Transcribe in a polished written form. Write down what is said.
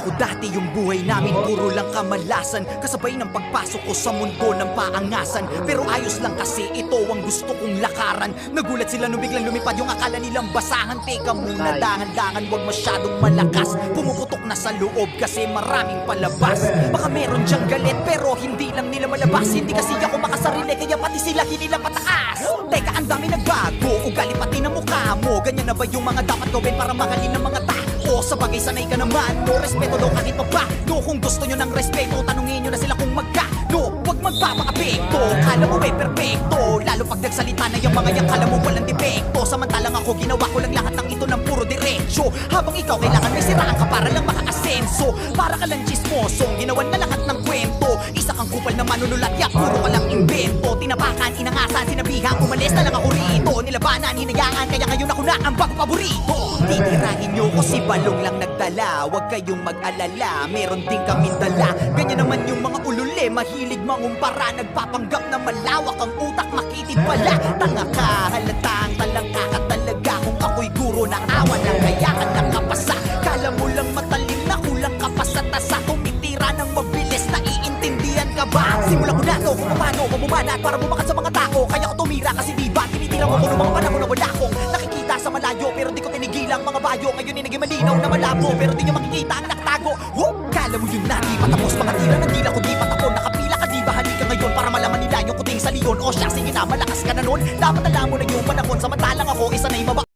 Akala ko dati yung buhay namin puro lang kamalasan, kasabay ng pagpasok ko sa mundo ng paangasan. Pero ayos lang kasi ito ang gusto kong lakaran. Nagulat sila nung biglang lumipad yung akala nilang basahan. Teka muna, dahan-dahan, wag masyadong malakas. Pumuputok na sa loob kasi maraming palabas. Baka meron dyang galit pero hindi lang nila malabas. Hindi kasi ako makasarili kaya pati sila hinilang pataas. Teka, ang dami nagbago, ugali pati na mukha mo. Ganyan na ba yung mga dapat gawin para mahalin ng mga tao? Sa bagay sanay ka naman, no respeto daw kahit pa ba. No, kung gusto nyo ng respeto, tanungin nyo na sila kung magkano. Huwag magpapakapekto, kala mo may perfecto. Lalo pag nagsalita na yung mga yang kala mo walang depekto. Samantalang ako ginawa ko lang lahat ng ito ng puro diretsyo. Habang ikaw kailangan may siraan ka para lang makaasenso. Para ka lang chismoso, ginawan na lahat ng kwento. Isa kang kupal na manunulat, ya puro ka lang invento. Tinapakan, inangasan, sinabihan, umalis na lang ako rito. Nilabanan, hinayaan, kaya ngayon ako na ang bago paborito. Titirahin nyo ko si Balong lang nagdala. Huwag kayong mag-alala, meron din kaming dala. Ganyan naman yung mga ulule, mahilig mangumpara. Nagpapanggap na malawak ang utak, makitid pala. Tanga ka, halatang talangka ka talaga. Kung ako'y guro na awan lang, kaya ka nakapasa. Kala mo lang matalim na kulang ka pa sa tasa. Tumitira ng mabilis, naiintindihan ka ba? Simulan ko na to kung paano mamumanat para bumakat sa mga tao. Kaya ko tumira kasi diba tinitira mo ko ng mga panahon na wala akong nakikita sa malayo. Pero di ko tinigilang mga bayo. Ngayon ay naging malinaw na malabo, pero di nyo makikita ang nakatago. Kala mo yun na di patapos, mga tira ng dila ko di patapon. Nakapila ka di ba, halika ngayon para malaman nila yung kuting sa leon. O siya, sige na, malakas ka na nun. Dapat alam mo na yung panahon, samantalang ako isa na yung